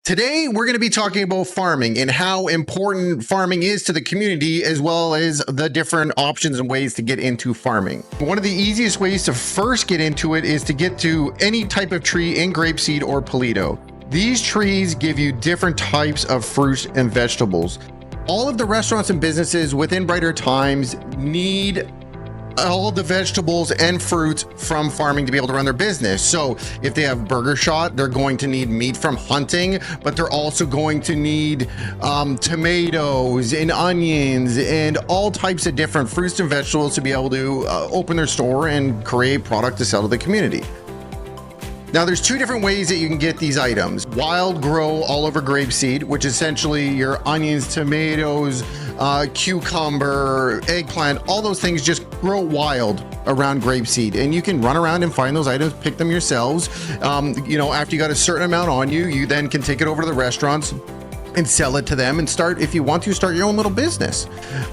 Today, we're going to be talking about farming and how important farming is to the community, as well as the different options and ways to get into farming. One of the easiest ways to first get into it is to get to any type of tree in grapeseed or Polito. These trees give you different types of fruits and vegetables. All of the restaurants and businesses within Brighter Times need all the vegetables and fruits from farming to be able to run their business. So if they have burger shot, they're going to need meat from hunting, but they're also going to need tomatoes and onions and all types of different fruits and vegetables to be able to open their store and create product to sell to the community. Now, there's two different ways that you can get these items. Wild grow all over grapeseed, which is essentially your onions, tomatoes, cucumber, eggplant, all those things just grow wild around grapeseed. And you can run around and find those items, pick them yourselves. After you got a certain amount on you, you then can take it over to the restaurants and sell it to them and start, if you want to, start your own little business.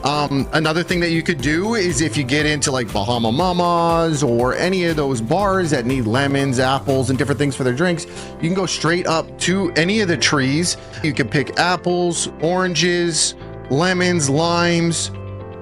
Another thing that you could do is if you get into like Bahama Mamas or any of those bars that need lemons, apples, and different things for their drinks, you can go straight up to any of the trees. You can pick apples, oranges, lemons, limes.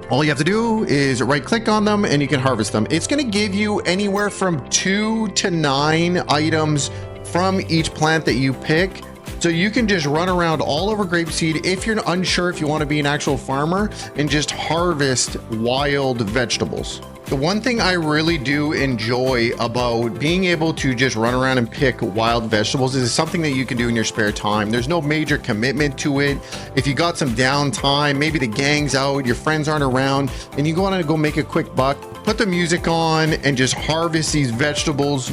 All you have to do is right click on them and you can harvest them. It's going to give you anywhere from 2 to 9 items from each plant that you pick. So you can just run around all over grapeseed if you're unsure if you want to be an actual farmer and just harvest wild vegetables. The one thing I really do enjoy about being able to just run around and pick wild vegetables is something that you can do in your spare time. There's no major commitment to it. If you got some downtime, maybe the gang's out, your friends aren't around, and you want to go make a quick buck, put the music on and just harvest these vegetables.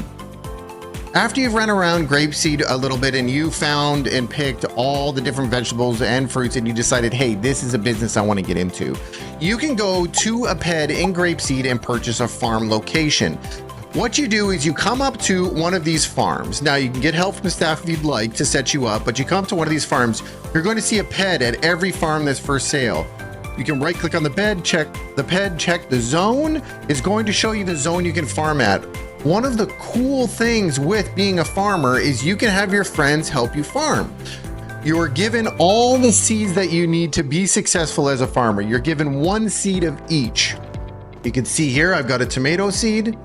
After you've run around grapeseed a little bit and you found and picked all the different vegetables and fruits and you decided, hey, this is a business I want to get into, you can go to a PED in grapeseed and purchase a farm location. What you do is you come up to one of these farms. Now you can get help from the staff if you'd like to set you up, but you come up to one of these farms, you're going to see a PED at every farm that's for sale. You can right click on the bed, check the PED, check the zone. It's going to show you the zone you can farm at. One of the cool things with being a farmer is you can have your friends help you farm. You're given all the seeds that you need to be successful as a farmer. You're given 1 seed of each. You can see here, I've got a tomato seed.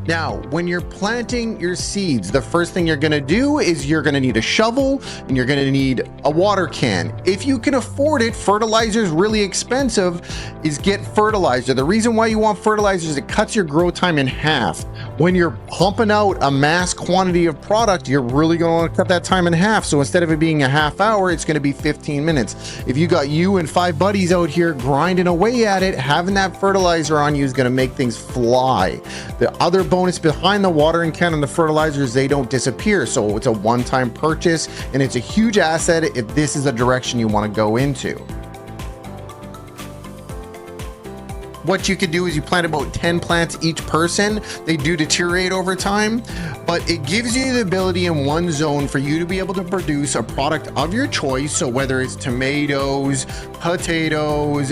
Now, when you're planting your seeds, the first thing you're gonna do is you're gonna need a shovel and you're gonna need a water can. If you can afford it, fertilizer is really expensive, is get fertilizer. The reason why you want fertilizer is it cuts your grow time in half. When you're pumping out a mass quantity of product, you're really gonna wanna cut that time in half. So instead of it being a half hour, it's gonna be 15 minutes. If you got you and 5 buddies out here grinding away at it, having that fertilizer on you is gonna make things fly. The other bonus behind the watering can and the fertilizers, they don't disappear. So it's a one-time purchase and it's a huge asset if this is the direction you want to go into. What you could do is you plant about 10 plants each person. They do deteriorate over time, but it gives you the ability in one zone for you to be able to produce a product of your choice. So whether it's tomatoes, potatoes,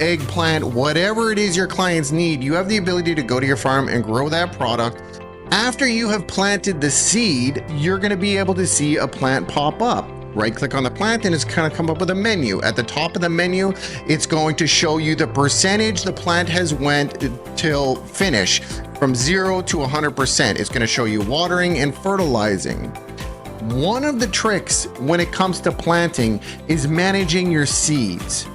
eggplant, whatever it is your clients need, you have the ability to go to your farm and grow that product. After you have planted the seed, you're going to be able to see a plant pop up. Right click on the plant and it's kind of come up with a menu. At the top of the menu, it's going to show you the percentage the plant has went till finish from 0 to 100%. It's going to show you watering and fertilizing. One of the tricks when it comes to planting is managing your seeds.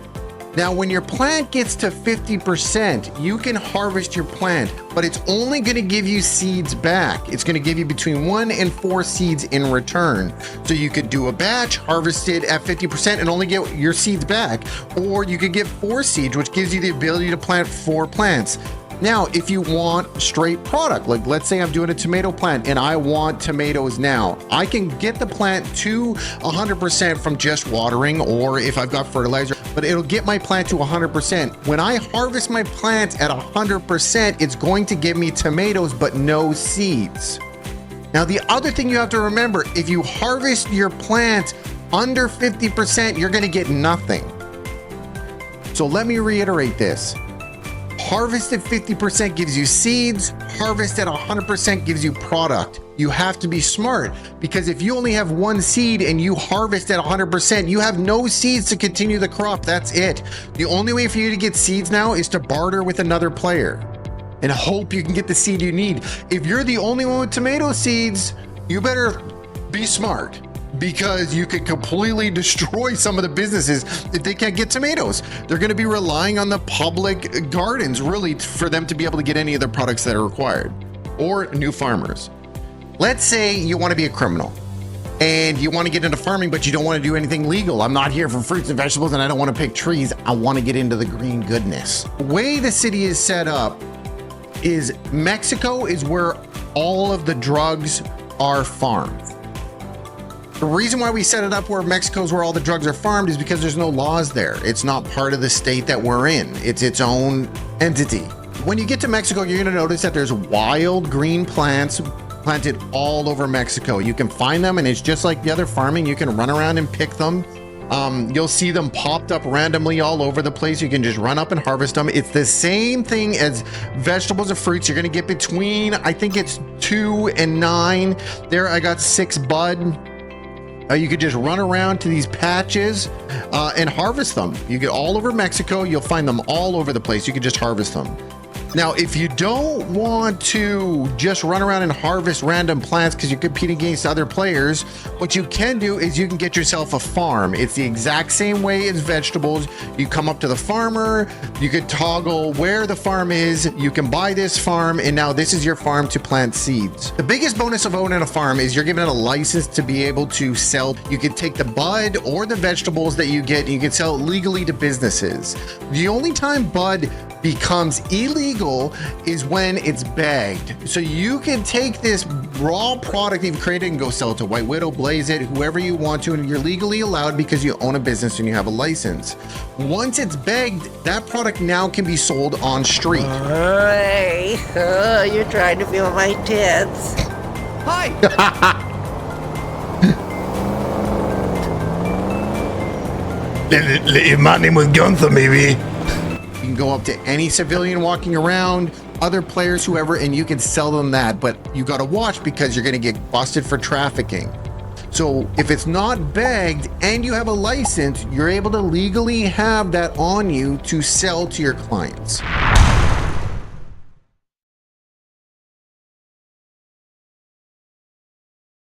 Now, when your plant gets to 50%, you can harvest your plant, but it's only going to give you seeds back. It's going to give you between 1 and 4 seeds in return. So you could do a batch, harvest it at 50% and only get your seeds back, or you could get 4 seeds, which gives you the ability to plant 4 plants. Now, if you want straight product, like let's say I'm doing a tomato plant and I want tomatoes now, I can get the plant to 100% from just watering, or if I've got fertilizer, but it'll get my plant to 100%. When I harvest my plant at 100%, it's going to give me tomatoes, but no seeds. Now, the other thing you have to remember, if you harvest your plant under 50%, you're going to get nothing. So let me reiterate this. Harvest at 50% gives you seeds. Harvest at 100% gives you product. You have to be smart, because if you only have one seed and you harvest at 100%, you have no seeds to continue the crop. That's it. The only way for you to get seeds now is to barter with another player and hope you can get the seed you need. If you're the only one with tomato seeds, you better be smart, because you could completely destroy some of the businesses if they can't get tomatoes. They're going to be relying on the public gardens really for them to be able to get any of the products that are required, or new farmers. Let's say you want to be a criminal and you want to get into farming, but you don't want to do anything legal. I'm not here for fruits and vegetables and I don't want to pick trees. I want to get into the green goodness. The way the city is set up is Mexico is where all of the drugs are farmed. The reason why we set it up where Mexico is where all the drugs are farmed is because there's no laws there. It's not part of the state that we're in. It's its own entity. When you get to Mexico, you're going to notice that there's wild green plants planted all over Mexico. You can find them, and it's just like the other farming. You can run around and pick them. You'll see them popped up randomly all over the place. You can just run up and harvest them. It's the same thing as vegetables and fruits. You're going to get between, I think it's 2 and 9. There, I got 6 bud. You could just run around to these patches and harvest them. You get all over Mexico. You'll find them all over the place. You can just harvest them. Now, if you don't want to just run around and harvest random plants because you're competing against other players, what you can do is you can get yourself a farm. It's the exact same way as vegetables. You come up to the farmer, you could toggle where the farm is, you can buy this farm, and now this is your farm to plant seeds. The biggest bonus of owning a farm is you're given a license to be able to sell. You can take the bud or the vegetables that you get and you can sell it legally to businesses. The only time bud becomes illegal is when it's bagged. So you can take this raw product you've created and go sell it to White Widow, Blaze It, whoever you want to, and you're legally allowed because you own a business and you have a license. Once it's bagged, that product now can be sold on street. Hey, you're trying to feel my tits. Hi! My name was Gunther, maybe. You can go up to any civilian walking around, other players, whoever, and you can sell them that. But you got to watch because you're going to get busted for trafficking. So if it's not bagged and you have a license, you're able to legally have that on you to sell to your clients.